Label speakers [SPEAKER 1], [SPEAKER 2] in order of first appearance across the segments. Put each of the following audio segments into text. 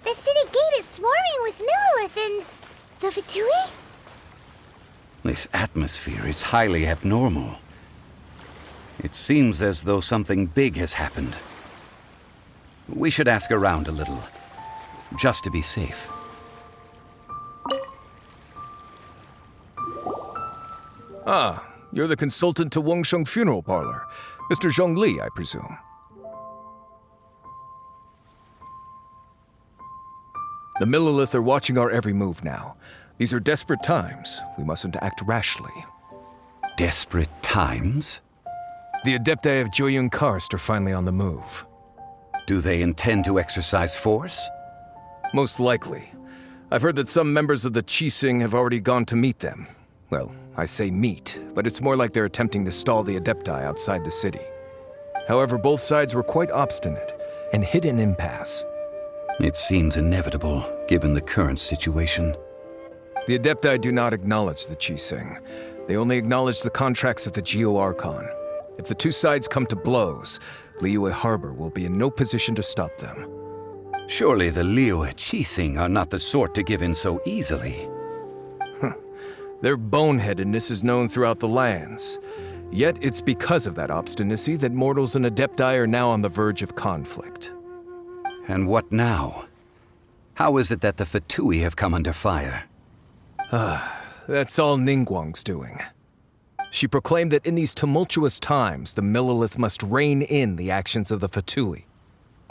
[SPEAKER 1] The city gate is swarming with Millilith and... the Fatui?
[SPEAKER 2] This atmosphere is highly abnormal. It seems as though something big has happened. We should ask around a little, just to be safe.
[SPEAKER 3] Ah, you're the consultant to Wangsheng Funeral Parlor. Mr. Zhongli, I presume. The Millilith are watching our every move now. These are desperate times. We mustn't act rashly.
[SPEAKER 2] Desperate times?
[SPEAKER 3] The Adepti of Joyun Karst are finally on the move.
[SPEAKER 2] Do they intend to exercise force?
[SPEAKER 3] Most likely. I've heard that some members of the Qixing have already gone to meet them. Well, I say meet, but it's more like they're attempting to stall the Adepti outside the city. However, both sides were quite obstinate and hit an impasse.
[SPEAKER 2] It seems inevitable, given the current situation.
[SPEAKER 3] The Adepti do not acknowledge the Qixing. They only acknowledge the contracts of the Geo-Archon. If the two sides come to blows, Liyue Harbor will be in no position to stop them.
[SPEAKER 2] Surely the Liyue Qixing are not the sort to give in so easily.
[SPEAKER 3] Their boneheadedness is known throughout the lands. Yet it's because of that obstinacy that mortals and Adepti are now on the verge of conflict.
[SPEAKER 2] And what now? How is it that the Fatui have come under fire?
[SPEAKER 3] That's all Ningguang's doing. She proclaimed that in these tumultuous times, the Millilith must rein in the actions of the Fatui.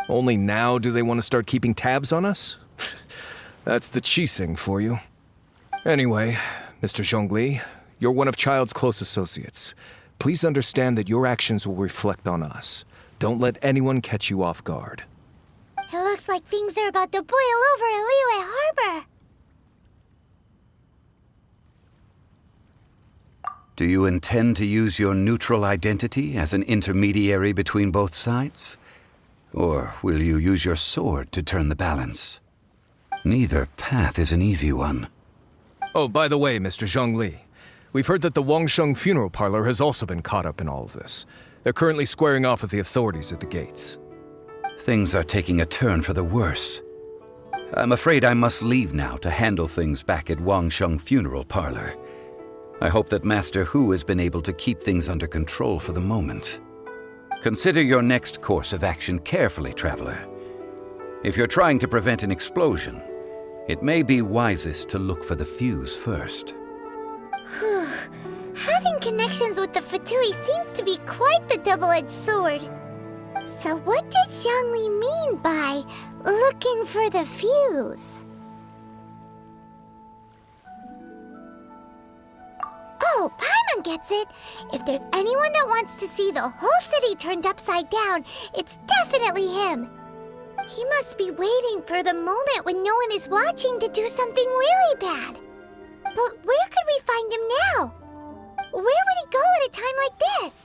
[SPEAKER 3] Only now do they want to start keeping tabs on us? That's the Qixing for you. Anyway, Mr. Zhongli, you're one of Childe's close associates. Please understand that your actions will reflect on us. Don't let anyone catch you off guard.
[SPEAKER 1] It looks like things are about to boil over in Liyue Harbor.
[SPEAKER 2] Do you intend to use your neutral identity as an intermediary between both sides? Or will you use your sword to turn the balance? Neither path is an easy one.
[SPEAKER 3] Oh, by the way, Mr. Zhongli, we've heard that the Wangsheng Funeral Parlor has also been caught up in all of this. They're currently squaring off with the authorities at the gates.
[SPEAKER 2] Things are taking a turn for the worse. I'm afraid I must leave now to handle things back at Wangsheng Funeral Parlor. I hope that Master Hu has been able to keep things under control for the moment. Consider your next course of action carefully, Traveler. If you're trying to prevent an explosion, it may be wisest to look for the fuse first.
[SPEAKER 1] Whew. Having connections with the Fatui seems to be quite the double-edged sword. So what does Zhongli mean by looking for the fuse? Oh, Paimon gets it! If there's anyone that wants to see the whole city turned upside down, it's definitely him! He must be waiting for the moment when no one is watching to do something really bad. But where could we find him now? Where would he go at a time like this?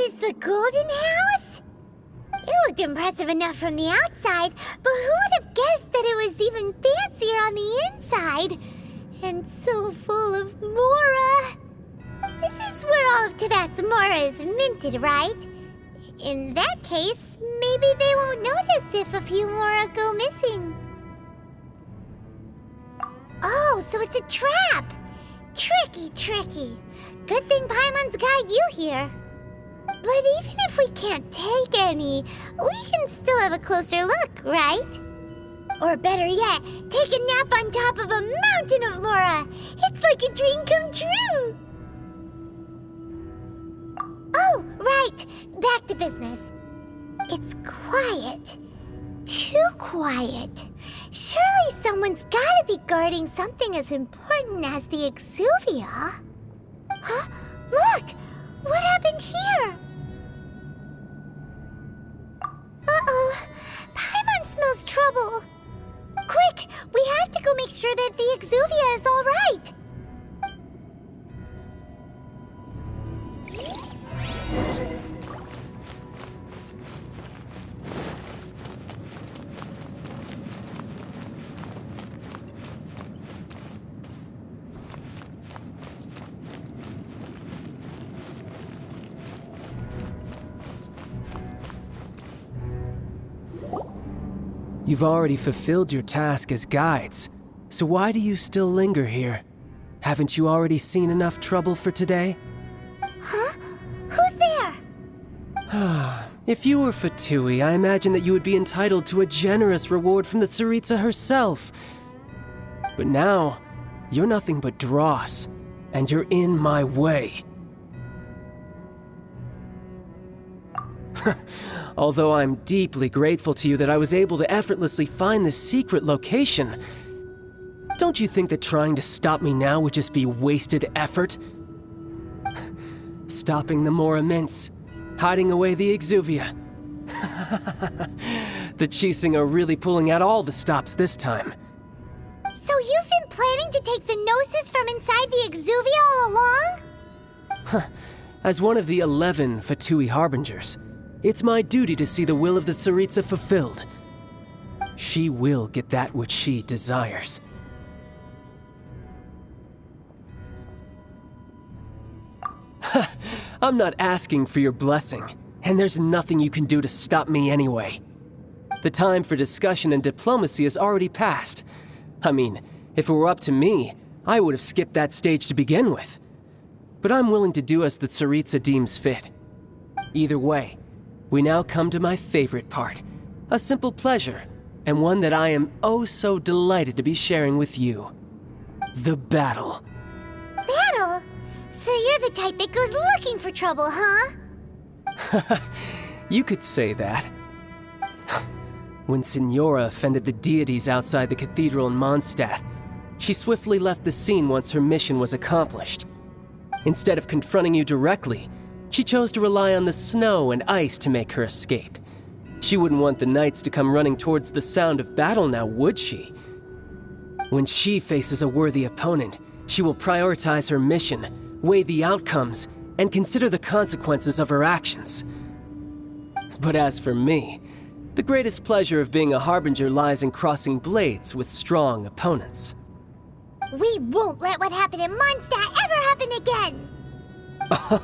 [SPEAKER 1] is the Golden House? It looked impressive enough from the outside, but who would have guessed that it was even fancier on the inside? And so full of Mora. This is where all of Tibet's Mora is minted, right? In that case, maybe they won't notice if a few Mora go missing. Oh, so it's a trap! Tricky, tricky. Good thing Paimon's got you here. But even if we can't take any, we can still have a closer look, right? Or better yet, take a nap on top of a mountain of Mora. It's like a dream come true. Oh, right. Back to business. It's quiet. Too quiet. Surely someone's gotta be guarding something as important as the Exuvia. Huh? Look! What happened here? Uh-oh. Paimon smells trouble. Quick! We have to go make sure that the Exuvia is all right.
[SPEAKER 4] You've already fulfilled your task as guides, so why do you still linger here? Haven't you already seen enough trouble for today?
[SPEAKER 1] Huh? Who's there?
[SPEAKER 4] If you were Fatui, I imagine that you would be entitled to a generous reward from the Tsaritsa herself. But now, you're nothing but dross, and you're in my way. Although I'm deeply grateful to you that I was able to effortlessly find this secret location, don't you think that trying to stop me now would just be wasted effort? Stopping the Mora Mints, hiding away the Exuvia. The Chising are really pulling out all the stops this time.
[SPEAKER 1] So you've been planning to take the Gnosis from inside the Exuvia all along?
[SPEAKER 4] As one of the 11 Fatui Harbingers, it's my duty to see the will of the Tsaritsa fulfilled. She will get that which she desires. I'm not asking for your blessing, and there's nothing you can do to stop me anyway. The time for discussion and diplomacy has already passed. I mean, if it were up to me, I would have skipped that stage to begin with. But I'm willing to do as the Tsaritsa deems fit. Either way, we now come to my favorite part, a simple pleasure, and one that I am oh so delighted to be sharing with you. The battle.
[SPEAKER 1] Battle? So you're the type that goes looking for trouble, huh?
[SPEAKER 4] You could say that. When Signora offended the deities outside the cathedral in Mondstadt, she swiftly left the scene once her mission was accomplished. Instead of confronting you directly, she chose to rely on the snow and ice to make her escape. She wouldn't want the knights to come running towards the sound of battle now, would she? When she faces a worthy opponent, she will prioritize her mission, weigh the outcomes, and consider the consequences of her actions. But as for me, the greatest pleasure of being a harbinger lies in crossing blades with strong opponents.
[SPEAKER 1] We won't let what happened in Mondstadt ever happen again!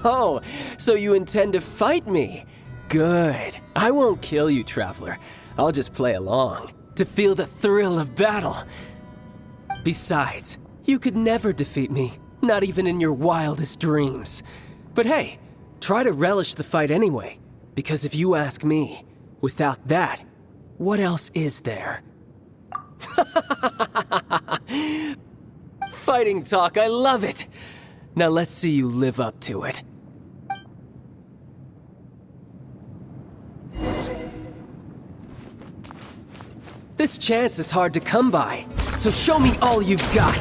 [SPEAKER 4] Oh, so you intend to fight me? Good. I won't kill you, Traveler. I'll just play along, to feel the thrill of battle. Besides, you could never defeat me, not even in your wildest dreams. But hey, try to relish the fight anyway, because if you ask me, without that, what else is there? Fighting talk, I love it! Now let's see you live up to it. This chance is hard to come by, so show me all you've got.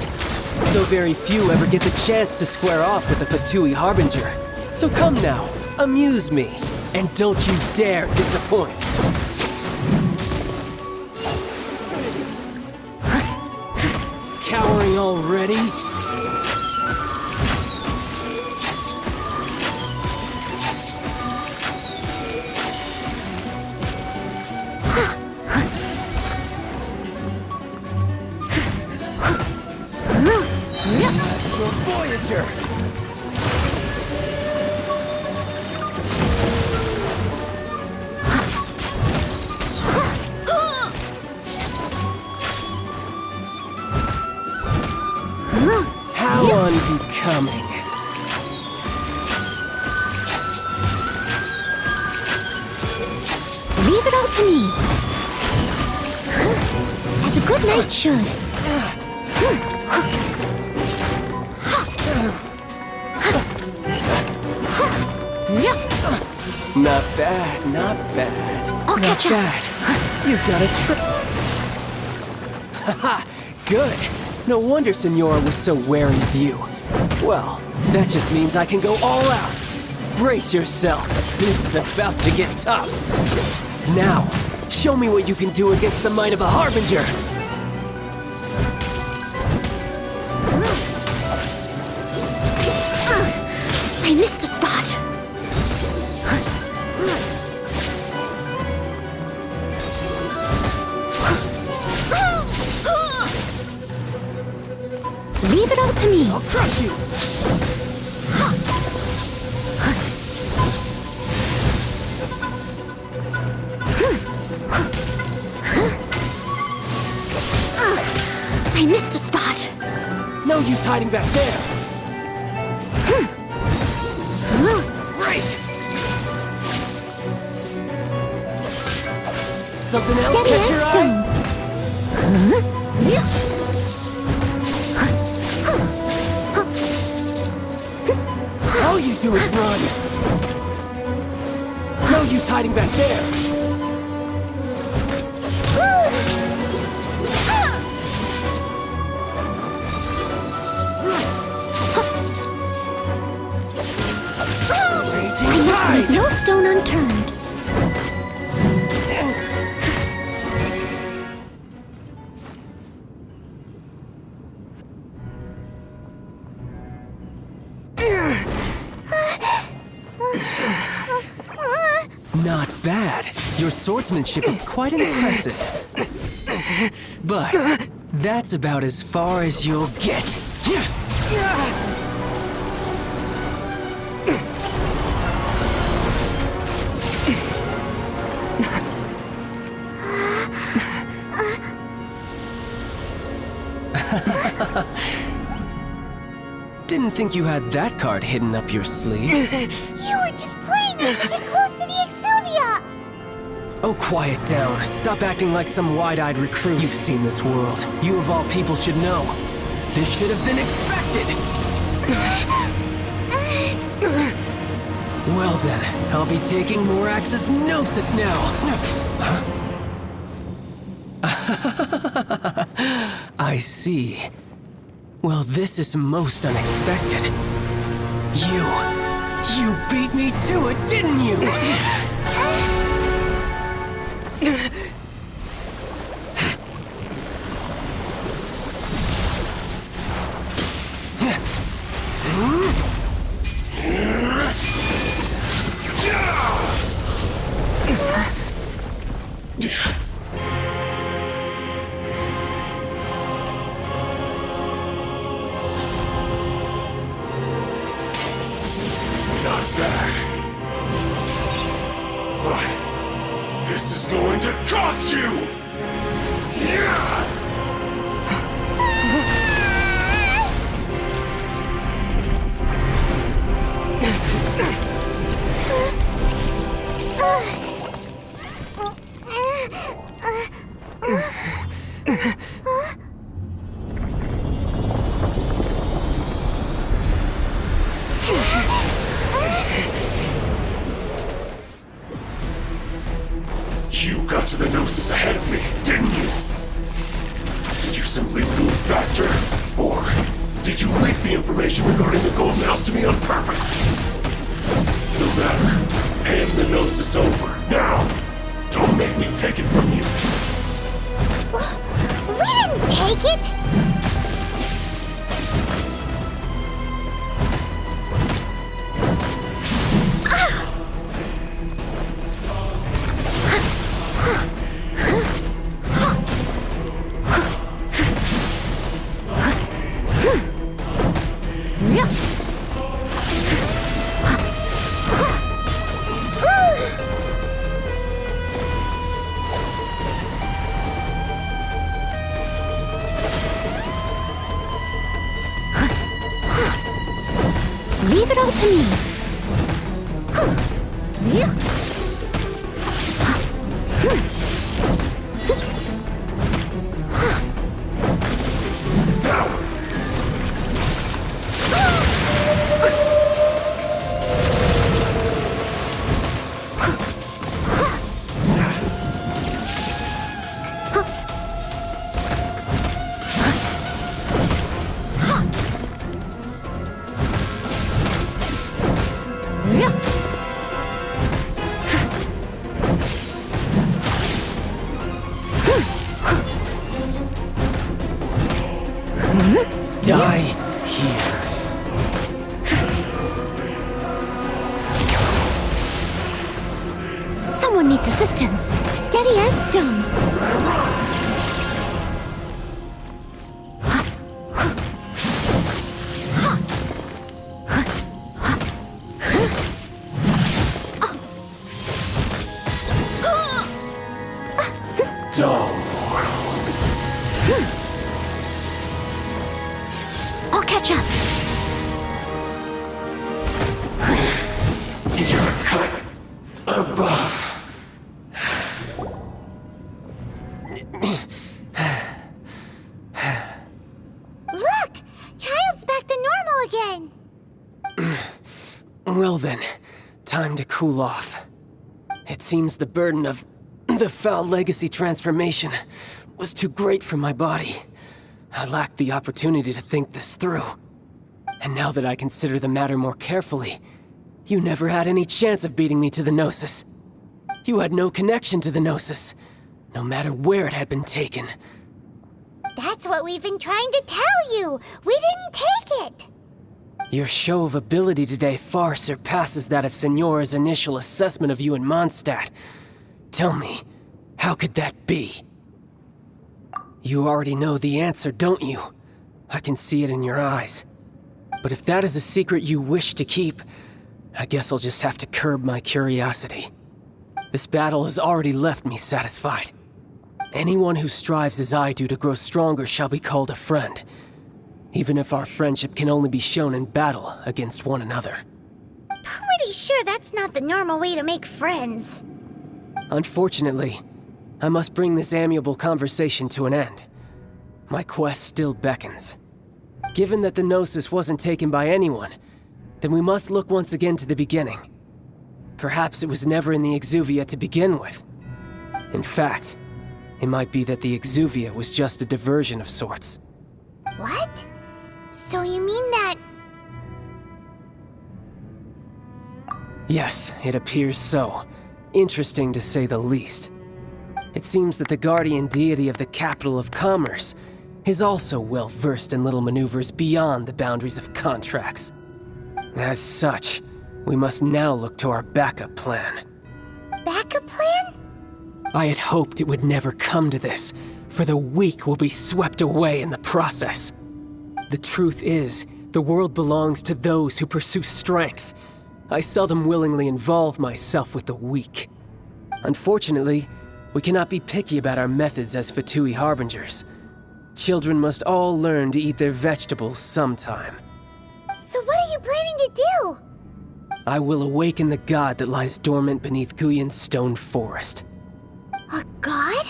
[SPEAKER 4] So very few ever get the chance to square off with a Fatui Harbinger. So come now, amuse me, and don't you dare disappoint. Cowering already?
[SPEAKER 1] all to me. As a good knight should.
[SPEAKER 4] Not bad, not bad.
[SPEAKER 1] I'll catch up.
[SPEAKER 4] Bad. You've got a trick. Haha, good. No wonder Senora was so wary of you. Well, that just means I can go all out. Brace yourself. This is about to get tough. Now, show me what you can do against the might of a Harbinger.
[SPEAKER 1] I missed a spot. Leave it all to me.
[SPEAKER 4] I'll crush you.
[SPEAKER 1] I missed a spot.
[SPEAKER 4] No use hiding back there. Break. Something else
[SPEAKER 1] Steady
[SPEAKER 4] catch
[SPEAKER 1] as
[SPEAKER 4] your eye?
[SPEAKER 1] stone.
[SPEAKER 4] All you do is run. No use hiding back there. Raging
[SPEAKER 1] I must
[SPEAKER 4] tide.
[SPEAKER 1] leave no stone unturned.
[SPEAKER 4] Not bad. Your swordsmanship is quite impressive. But that's about as far as you'll get. Didn't think you had that card hidden up your sleeve.
[SPEAKER 1] You were just playing us to get close to the Exuvia!
[SPEAKER 4] Oh, quiet down. Stop acting like some wide-eyed recruit. You've seen this world. You of all people should know. This should have been expected! Well then, I'll be taking Morax's Gnosis now! I see. Well, this is most unexpected. You beat me to it, didn't you?
[SPEAKER 5] Not bad. But this is going to cost you! Yeah! You got to the Gnosis ahead of me, didn't you? Did you simply move faster? Or did you leak the information regarding the Golden House to me on purpose? No matter. Hand the Gnosis over, now! Don't make me take it from you!
[SPEAKER 1] We didn't take it! Leave it all to me. Someone needs assistance. Steady as stone. I'll catch up.
[SPEAKER 5] You're cut above.
[SPEAKER 1] Look! Childe's back to normal again.
[SPEAKER 4] Well then, time to cool off. It seems the burden of the foul legacy transformation was too great for my body. I lacked the opportunity to think this through. And now that I consider the matter more carefully, you never had any chance of beating me to the Gnosis. You had no connection to the Gnosis, no matter where it had been taken.
[SPEAKER 1] That's what we've been trying to tell you. We didn't take it.
[SPEAKER 4] Your show of ability today far surpasses that of Signora's initial assessment of you in Mondstadt. Tell me, how could that be? You already know the answer, don't you? I can see it in your eyes. But if that is a secret you wish to keep, I guess I'll just have to curb my curiosity. This battle has already left me satisfied. Anyone who strives as I do to grow stronger shall be called a friend, even if our friendship can only be shown in battle against one another.
[SPEAKER 1] Pretty sure that's not the normal way to make friends.
[SPEAKER 4] Unfortunately, I must bring this amiable conversation to an end. My quest still beckons. Given that the Gnosis wasn't taken by anyone, then we must look once again to the beginning. Perhaps it was never in the Exuvia to begin with. In fact, it might be that the Exuvia was just a diversion of sorts.
[SPEAKER 1] What? So you mean that...
[SPEAKER 4] Yes, it appears so. Interesting to say the least. It seems that the guardian deity of the capital of commerce is also well versed in little maneuvers beyond the boundaries of contracts. As such, we must now look to our backup plan.
[SPEAKER 1] backup plan?
[SPEAKER 4] I had hoped it would never come to this, for the weak will be swept away in the process. The truth is, the world belongs to those who pursue strength. I seldom willingly involve myself with the weak. Unfortunately, we cannot be picky about our methods as Fatui harbingers. Children must all learn to eat their vegetables sometime.
[SPEAKER 1] So what are you planning to do?
[SPEAKER 4] I will awaken the god that lies dormant beneath Guyon's stone forest.
[SPEAKER 1] A god?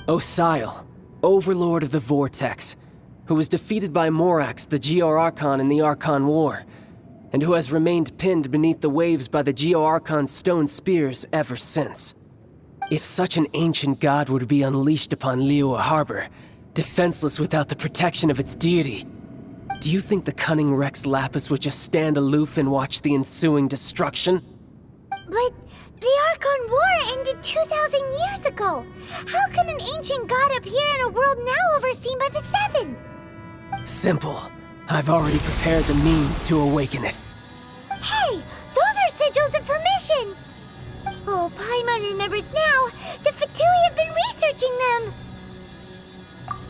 [SPEAKER 4] Osial, overlord of the Vortex, who was defeated by Morax, the Geo-Archon in the Archon War, and who has remained pinned beneath the waves by the Geo-Archon's stone spears ever since. If such an ancient god were to be unleashed upon Liyue Harbor, defenseless without the protection of its deity, do you think the cunning Rex Lapis would just stand aloof and watch the ensuing destruction?
[SPEAKER 1] But the Archon War ended 2,000 years ago. How can an ancient god appear in a world now overseen by the Seven?
[SPEAKER 4] Simple. I've already prepared the means to awaken it.
[SPEAKER 1] Hey, those are sigils of permission! Oh, Paimon remembers now. The Fatui have been researching them.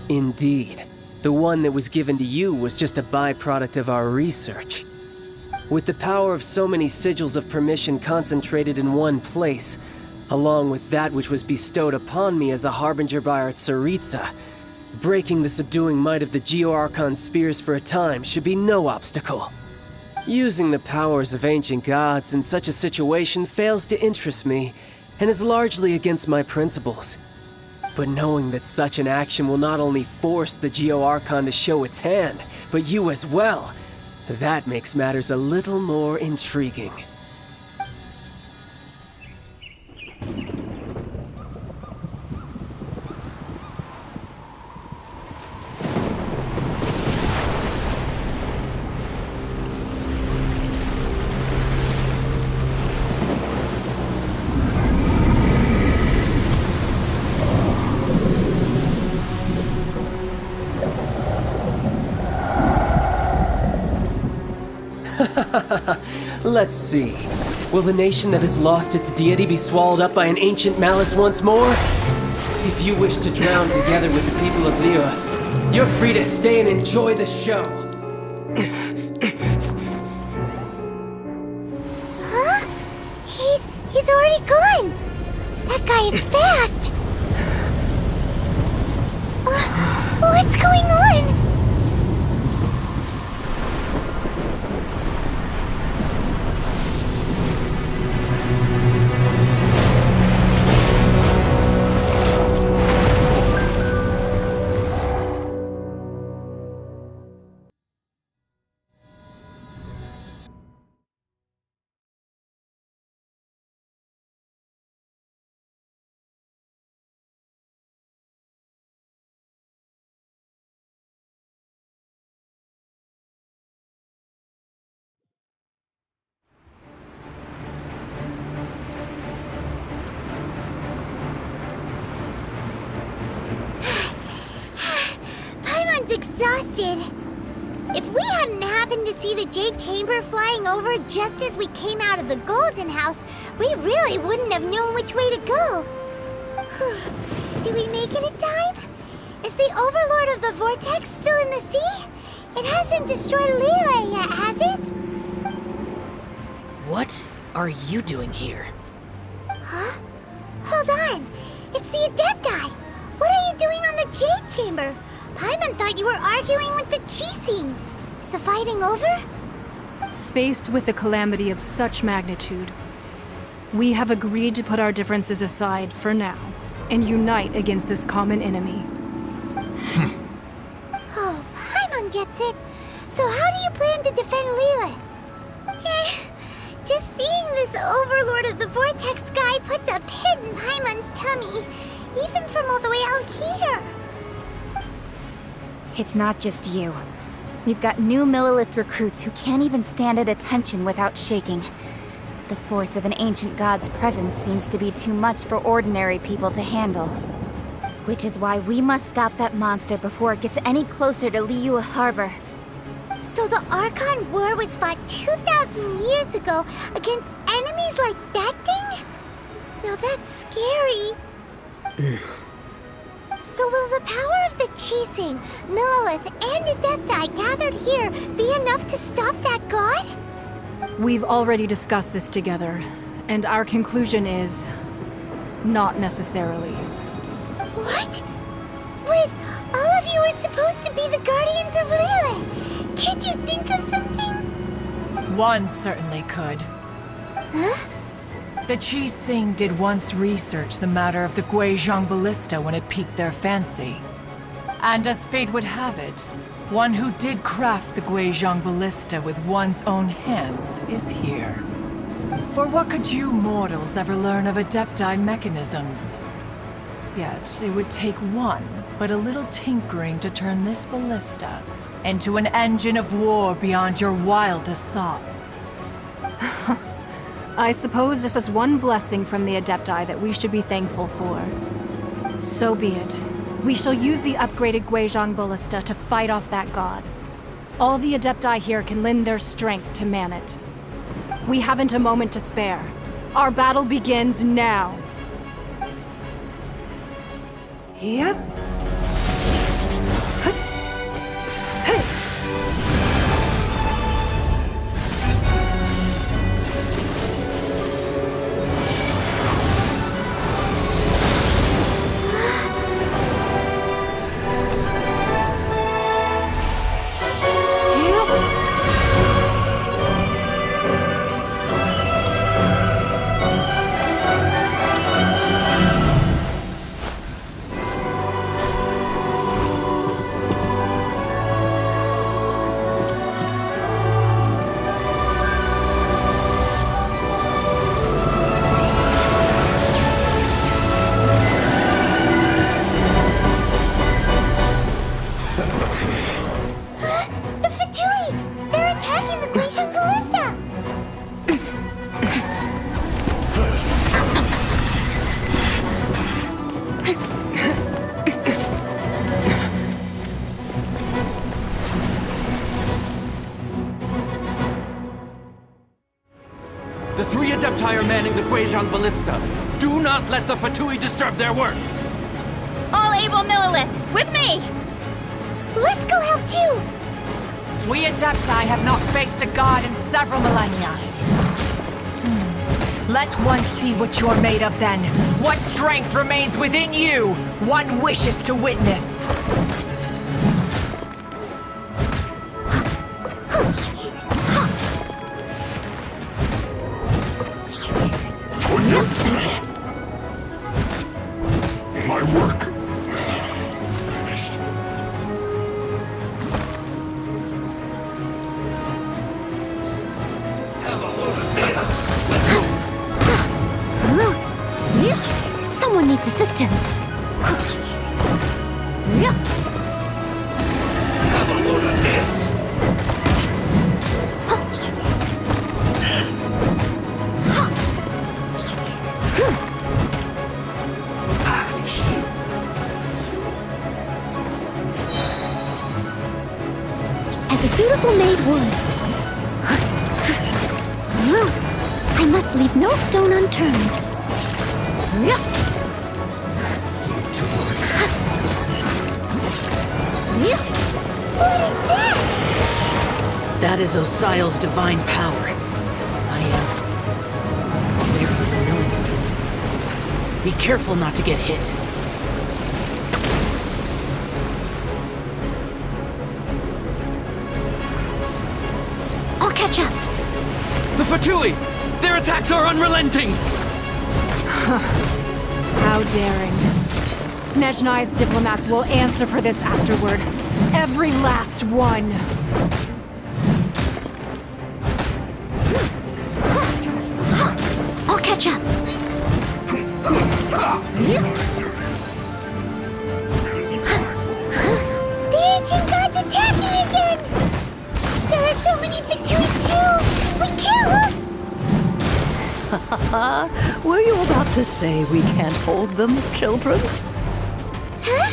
[SPEAKER 4] Indeed. The one that was given to you was just a byproduct of our research. With the power of so many sigils of permission concentrated in one place, along with that which was bestowed upon me as a harbinger by our Tsaritsa, breaking the subduing might of the Geo-Archon spears for a time should be no obstacle. Using the powers of ancient gods in such a situation fails to interest me, and is largely against my principles. But knowing that such an action will not only force the Geo-Archon to show its hand, but you as well, that makes matters a little more intriguing. Let's see. Will the nation that has lost its deity be swallowed up by an ancient malice once more? If you wish to drown together with the people of Liyue, you're free to stay and enjoy the show.
[SPEAKER 1] Huh? He's already gone! That guy is fast! What's going on? Exhausted. If we hadn't happened to see the Jade Chamber flying over just as we came out of the Golden House, we really wouldn't have known which way to go. Did we make it in time? Is the Overlord of the Vortex still in the sea? It hasn't destroyed Liyue yet, has it?
[SPEAKER 6] What are you doing here?
[SPEAKER 1] Huh? Hold on. It's the Adepti. What are you doing on the Jade Chamber? Paimon thought you were arguing with the Chising. Is the fighting over?
[SPEAKER 7] Faced with a calamity of such magnitude, we have agreed to put our differences aside for now and unite against this common enemy.
[SPEAKER 1] Oh, Paimon gets it. So how do you plan to defend Liyue? Just seeing this Overlord of the Vortex guy puts a pit in Paimon's tummy, even from all the way out here.
[SPEAKER 8] It's not just you. We've got new Millelith recruits who can't even stand at attention without shaking. The force of an ancient god's presence seems to be too much for ordinary people to handle. Which is why we must stop that monster before it gets any closer to Liyue Harbor.
[SPEAKER 1] So the Archon War was fought 2,000 years ago against enemies like that thing? Now that's scary. So will the power of the Chising, Millelith, and Adepti gathered here be enough to stop that god?
[SPEAKER 7] We've already discussed this together, and our conclusion is... not necessarily.
[SPEAKER 1] What? But all of you were supposed to be the Guardians of Liyue. Can't you think of something?
[SPEAKER 9] One certainly could.
[SPEAKER 1] Huh?
[SPEAKER 9] The Chising did once research the matter of the Guizhong Ballista when it piqued their fancy. And as fate would have it, one who did craft the Guizhong Ballista with one's own hands is here. For what could you mortals ever learn of Adepti mechanisms? Yet, it would take one, but a little tinkering to turn this ballista into an engine of war beyond your wildest thoughts.
[SPEAKER 7] I suppose this is one blessing from the Adepti that we should be thankful for. So be it. We shall use the upgraded Guizhong Ballista to fight off that god. All the Adepti here can lend their strength to man it. We haven't a moment to spare. Our battle begins now. Yep.
[SPEAKER 10] Guizhong Ballista. Do not let the Fatui disturb their work.
[SPEAKER 8] All able Millilith, with me!
[SPEAKER 1] Let's go help too!
[SPEAKER 9] We Adepti have not faced a god in several millennia. Let one see what you're made of then. What strength remains within you, one wishes to witness.
[SPEAKER 5] My work finished. Have a load of this. Let's move.
[SPEAKER 1] Someone needs assistance.
[SPEAKER 5] Have a load of this.
[SPEAKER 1] As a dutiful maid would. I must leave no stone unturned.
[SPEAKER 5] That seemed to work.
[SPEAKER 1] What is that?
[SPEAKER 6] That is Osial's divine power. I am very familiar with it. Be careful not to get hit.
[SPEAKER 1] I'll catch up.
[SPEAKER 10] The Fatui! Their attacks are unrelenting!
[SPEAKER 7] How daring. Snezhnai's diplomats will answer for this afterward. Every last one.
[SPEAKER 1] I'll catch up. The ancient god's attacking again! There are so many Fatui too! We can't look!
[SPEAKER 11] Were you about to say we can't hold them, children?
[SPEAKER 1] Huh?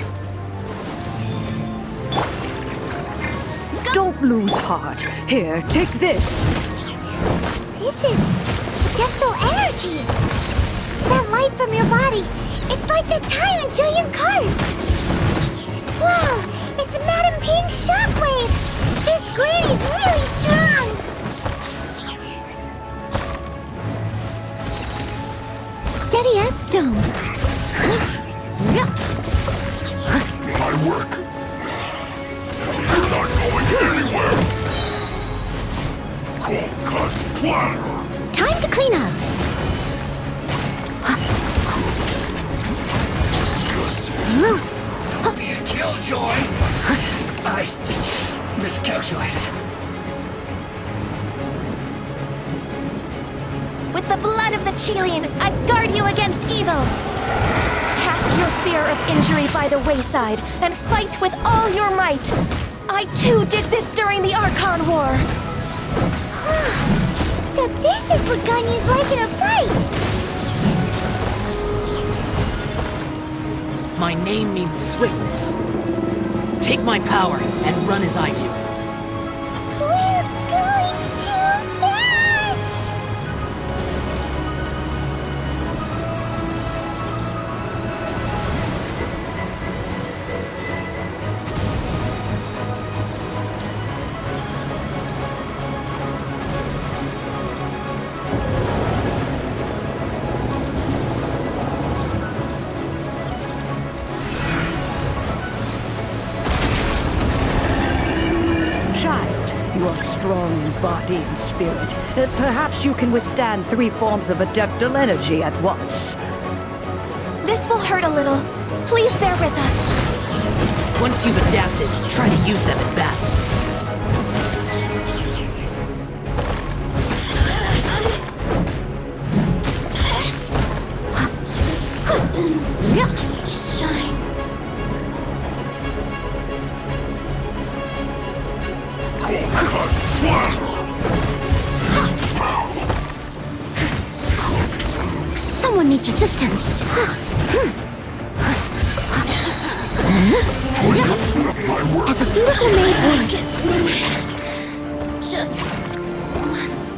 [SPEAKER 11] Don't lose heart. Here, take this.
[SPEAKER 1] This is Adeptal energy! That light from your body, it's like the time in Julian Cars! Wow, it's Madame Ping's shockwave! This granny's really strong! Steady as stone.
[SPEAKER 5] My work. You're not going anywhere. Cold cut platter.
[SPEAKER 1] Time to clean up.
[SPEAKER 5] Disgusting.
[SPEAKER 10] Be a killjoy! I miscalculated.
[SPEAKER 8] With the blood of the Chilean, I guard you against evil! Cast your fear of injury by the wayside, and fight with all your might! I too did this during the Archon War!
[SPEAKER 1] So this is what Ganyu's like in a fight!
[SPEAKER 6] My name means swiftness. Take my power and run as I do.
[SPEAKER 1] We're going too fast!
[SPEAKER 11] Child, you are strong in body and spirit. Perhaps you can withstand 3 forms of Adeptal energy at once.
[SPEAKER 8] This will hurt a little. Please bear with us.
[SPEAKER 6] Once you've adapted, try to use them in battle.
[SPEAKER 1] Shine.
[SPEAKER 5] Cold cut platter.
[SPEAKER 1] Someone needs assistance. As a dutiful maid would. Just once.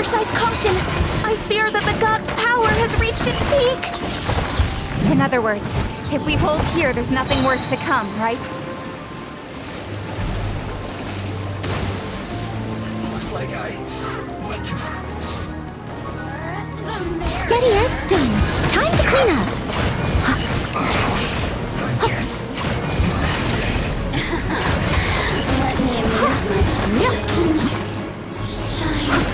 [SPEAKER 8] exercise caution. I fear that the god's power has reached its peak. In other words, if we hold here, there's nothing worse to come, right?
[SPEAKER 3] Looks like I went too far.
[SPEAKER 1] Steady as stone. Time to clean up.
[SPEAKER 3] Yes.
[SPEAKER 1] Let me amuse myself. Shine.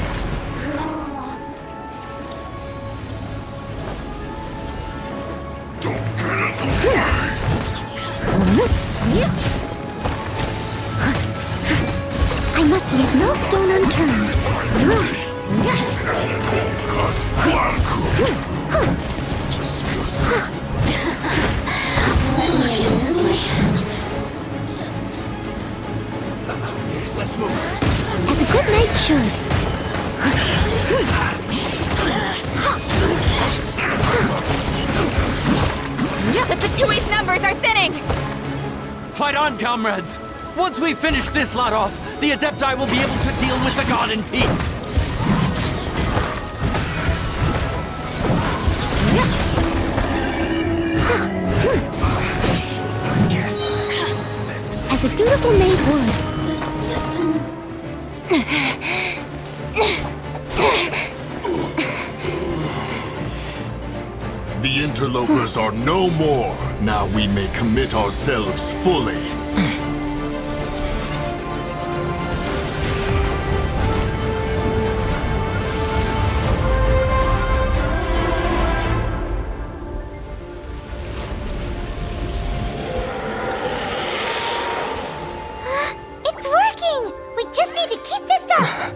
[SPEAKER 5] Don't get in the way!
[SPEAKER 1] I must leave no stone unturned.
[SPEAKER 3] Let's move.
[SPEAKER 1] As a good knight should.
[SPEAKER 8] The Fatui's numbers are thinning!
[SPEAKER 10] Fight on, comrades! Once we finish this lot off, the Adepti will be able to deal with the god in peace!
[SPEAKER 1] As a dutiful maid would.
[SPEAKER 5] The interlopers are no more. Now we may commit ourselves fully.
[SPEAKER 1] It's working! We just need to keep this up!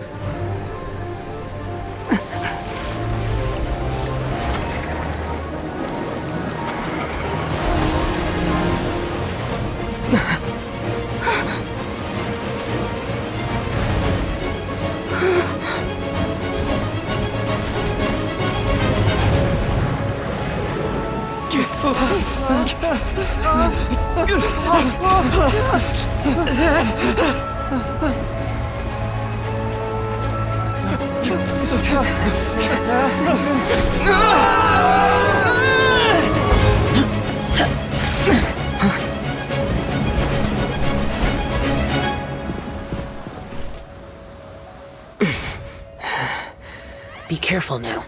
[SPEAKER 6] Be careful now.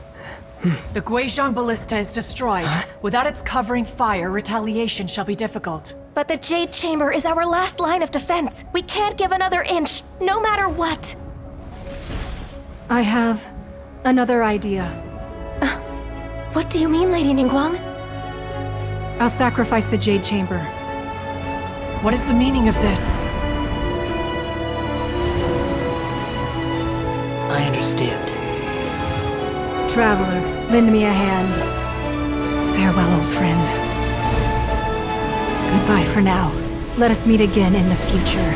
[SPEAKER 9] The Guizhong Ballista is destroyed. Without its covering fire, retaliation shall be difficult.
[SPEAKER 8] But the Jade Chamber is our last line of defense. We can't give another inch, no matter what.
[SPEAKER 7] I have another idea.
[SPEAKER 8] What do you mean, Lady Ningguang?
[SPEAKER 7] I'll sacrifice the Jade Chamber.
[SPEAKER 9] What is the meaning of this?
[SPEAKER 6] I understand.
[SPEAKER 7] Traveler, lend me a hand. Farewell, old friend. Goodbye for now. Let us meet again in the future.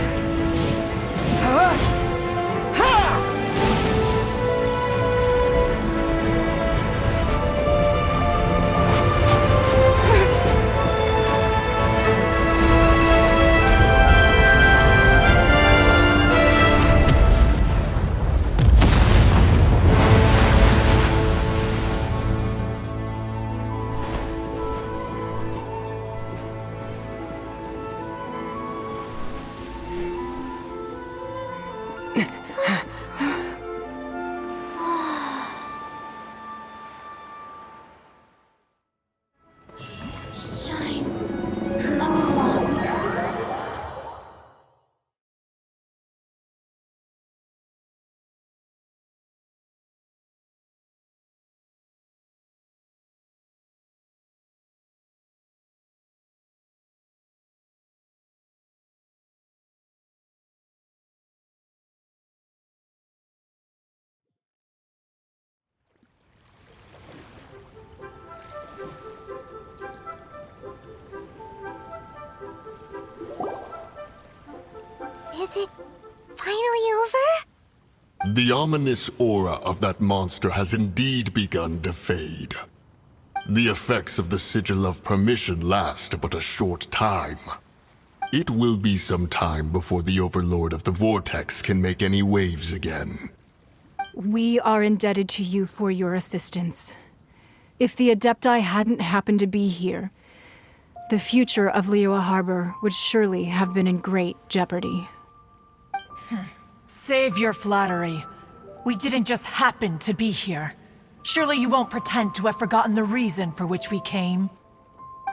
[SPEAKER 1] Is it finally over?
[SPEAKER 5] The ominous aura of that monster has indeed begun to fade. The effects of the Sigil of Permission last but a short time. It will be some time before the Overlord of the Vortex can make any waves again.
[SPEAKER 7] We are indebted to you for your assistance. If the Adepti hadn't happened to be here, the future of Liyue Harbor would surely have been in great jeopardy.
[SPEAKER 9] Save your flattery. We didn't just happen to be here. Surely you won't pretend to have forgotten the reason for which we came.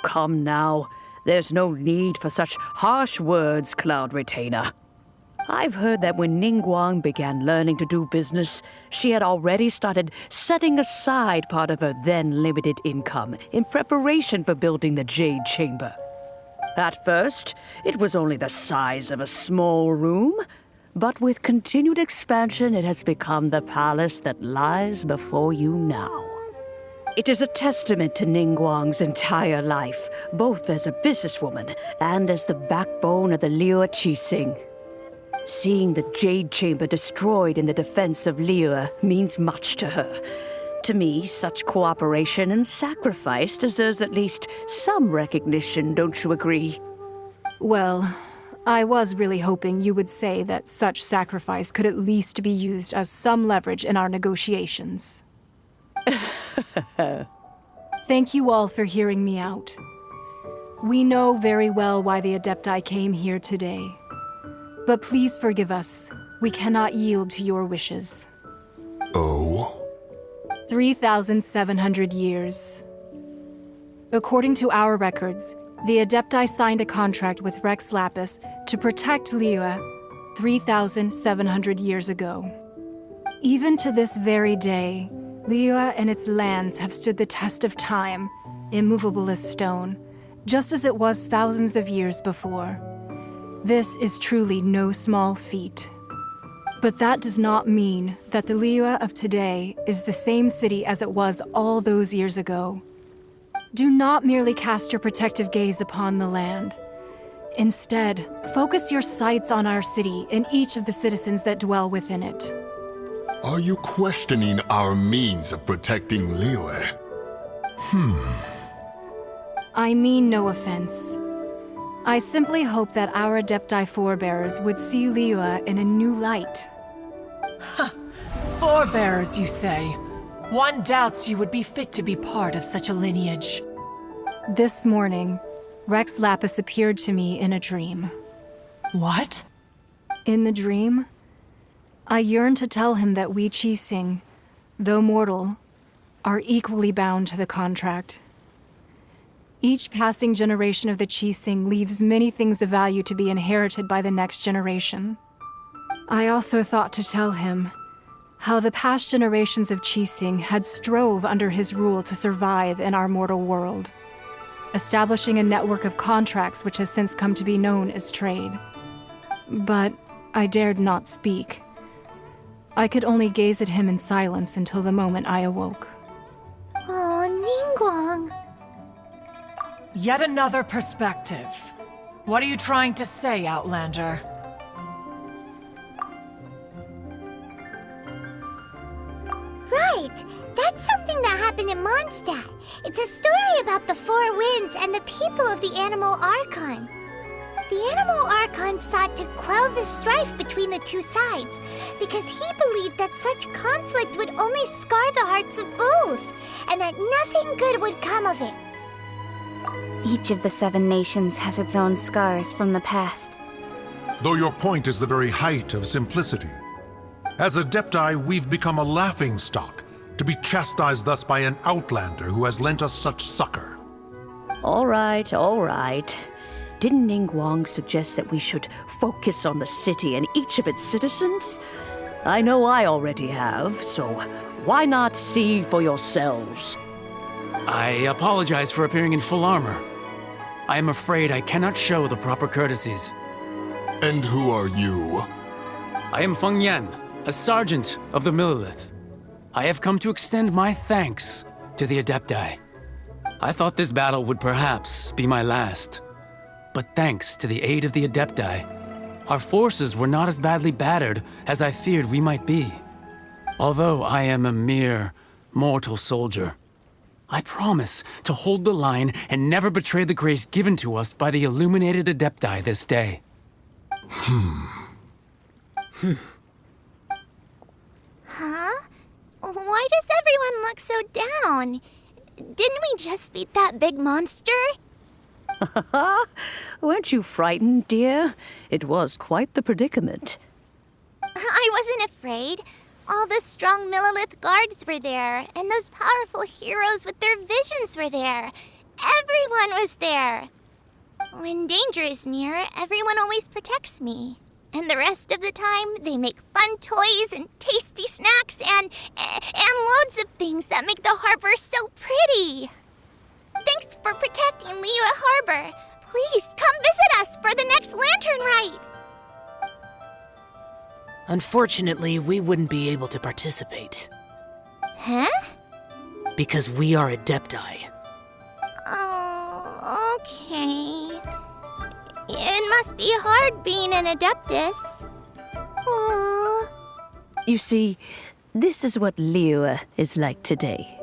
[SPEAKER 11] Come now. There's no need for such harsh words, Cloud Retainer. I've heard that when Ningguang began learning to do business, she had already started setting aside part of her then limited income in preparation for building the Jade Chamber. At first, it was only the size of a small room, but with continued expansion, it has become the palace that lies before you now. It is a testament to Ningguang's entire life, both as a businesswoman and as the backbone of the Liyue Qixing. Seeing the Jade Chamber destroyed in the defense of Liyue means much to her. To me, such cooperation and sacrifice deserves at least some recognition, don't you agree?
[SPEAKER 7] Well, I was really hoping you would say that such sacrifice could at least be used as some leverage in our negotiations. Thank you all for hearing me out. We know very well why the Adepti came here today. But please forgive us. We cannot yield to your wishes.
[SPEAKER 5] Oh?
[SPEAKER 7] 3,700 years. According to our records, the Adepti signed a contract with Rex Lapis to protect Liyue 3,700 years ago. Even to this very day, Liyue and its lands have stood the test of time, immovable as stone, just as it was thousands of years before. This is truly no small feat. But that does not mean that the Liyue of today is the same city as it was all those years ago. Do not merely cast your protective gaze upon the land. Instead, focus your sights on our city and each of the citizens that dwell within it.
[SPEAKER 5] Are you questioning our means of protecting Liyue?
[SPEAKER 7] I mean no offense. I simply hope that our Adepti forebears would see Liyue in a new light.
[SPEAKER 9] Forebears, you say? One doubts you would be fit to be part of such a lineage.
[SPEAKER 7] This morning, Rex Lapis appeared to me in a dream.
[SPEAKER 9] What?
[SPEAKER 7] In the dream, I yearned to tell him that we Qixing, though mortal, are equally bound to the contract. Each passing generation of the Qixing leaves many things of value to be inherited by the next generation. I also thought to tell him how the past generations of Qixing had strove under his rule to survive in our mortal world, establishing a network of contracts which has since come to be known as trade. But I dared not speak. I could only gaze at him in silence until the moment I awoke.
[SPEAKER 1] Oh, Ningguang.
[SPEAKER 9] Yet another perspective. What are you trying to say, Outlander?
[SPEAKER 1] Right! That's something that happened in Mondstadt. It's a story about the Four Winds and the people of the Animal Archon. The Animal Archon sought to quell the strife between the two sides because he believed that such conflict would only scar the hearts of both, and that nothing good would come of it.
[SPEAKER 8] Each of the 7 nations has its own scars from the past.
[SPEAKER 12] Though your point is the very height of simplicity. As Adepti, we've become a laughingstock, to be chastised thus by an outlander who has lent us such succor.
[SPEAKER 11] All right, all right. Didn't Ningguang suggest that we should focus on the city and each of its citizens? I know I already have, so why not see for yourselves?
[SPEAKER 10] I apologize for appearing in full armor. I am afraid I cannot show the proper courtesies.
[SPEAKER 5] And who are you?
[SPEAKER 10] I am Feng Yan, a sergeant of the Millelith. I have come to extend my thanks to the Adepti. I thought this battle would perhaps be my last. But thanks to the aid of the Adepti, our forces were not as badly battered as I feared we might be. Although I am a mere mortal soldier, I promise to hold the line and never betray the grace given to us by the illuminated Adepti this day.
[SPEAKER 1] Huh? Why does everyone look so down? Didn't we just beat that big monster?
[SPEAKER 11] Weren't you frightened, dear? It was quite the predicament.
[SPEAKER 1] I wasn't afraid. All the strong Millilith guards were there, and those powerful heroes with their visions were there. Everyone was there. When danger is near, everyone always protects me. And the rest of the time, they make fun toys and tasty snacks and loads of things that make the harbor so pretty. Thanks for protecting Liyue Harbor. Please come visit us for the next lantern rite.
[SPEAKER 6] Unfortunately, we wouldn't be able to participate.
[SPEAKER 1] Huh?
[SPEAKER 6] Because we are Adepti.
[SPEAKER 1] Oh, okay. It must be hard being an Adeptus. Aww.
[SPEAKER 11] You see, this is what Liyue is like today.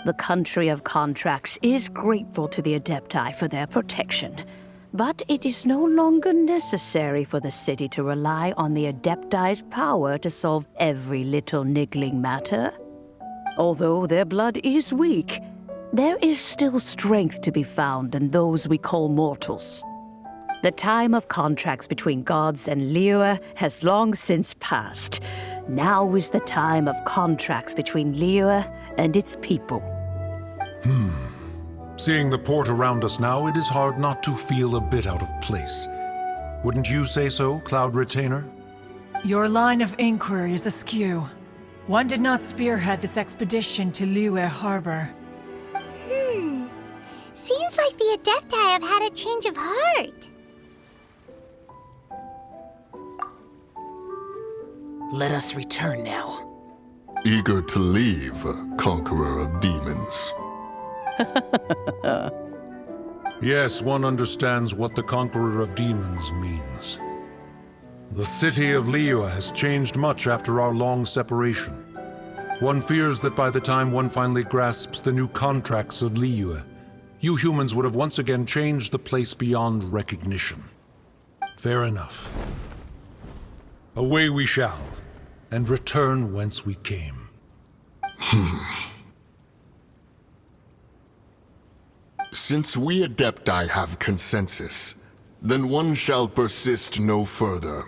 [SPEAKER 11] The country of contracts is grateful to the Adepti for their protection, but it is no longer necessary for the city to rely on the Adepti's power to solve every little niggling matter. Although their blood is weak, there is still strength to be found in those we call mortals. The time of contracts between gods and Liyue has long since passed. Now is the time of contracts between Liyue and its people.
[SPEAKER 12] Seeing the port around us now, it is hard not to feel a bit out of place. Wouldn't you say so, Cloud Retainer?
[SPEAKER 9] Your line of inquiry is askew. One did not spearhead this expedition to Liyue Harbor.
[SPEAKER 1] Seems like the Adepti have had a change of heart.
[SPEAKER 6] Let us return now.
[SPEAKER 5] Eager to leave, conqueror of demons.
[SPEAKER 12] Yes, one understands what the Conqueror of Demons means. The city of Liyue has changed much after our long separation. One fears that by the time one finally grasps the new contracts of Liyue, you humans would have once again changed the place beyond recognition. Fair enough. Away we shall, and return whence we came.
[SPEAKER 5] Since we Adepti have consensus, then one shall persist no further.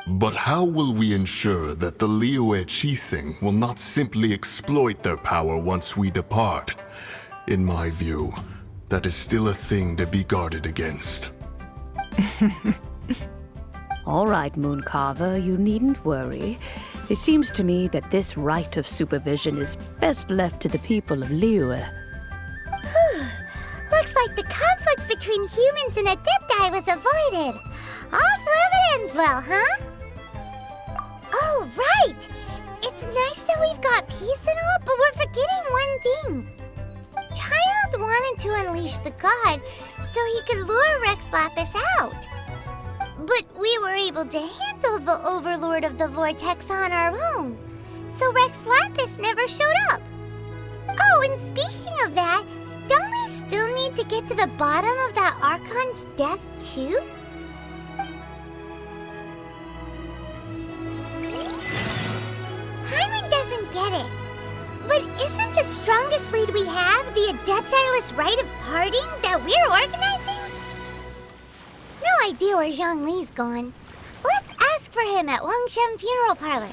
[SPEAKER 5] But how will we ensure that the Liyue Qixing will not simply exploit their power once we depart? In my view, that is still a thing to be guarded against.
[SPEAKER 11] All right, Mooncarver, you needn't worry. It seems to me that this right of supervision is best left to the people of Liyue.
[SPEAKER 1] Looks like the conflict between humans and Adepti was avoided. All's well that ends well, huh? Oh, right! It's nice that we've got peace and all, but we're forgetting one thing. Childe wanted to unleash the god so he could lure Rex Lapis out. But we were able to handle the Overlord of the Vortex on our own, so Rex Lapis never showed up. Oh, and speaking of that, don't we still need to get to the bottom of that Archon's death, too? Paimon doesn't get it. But isn't the strongest lead we have the Adepti-less rite of parting that we're organizing? No idea where Zhang Li's gone. Let's ask for him at Wangshan Funeral Parlor.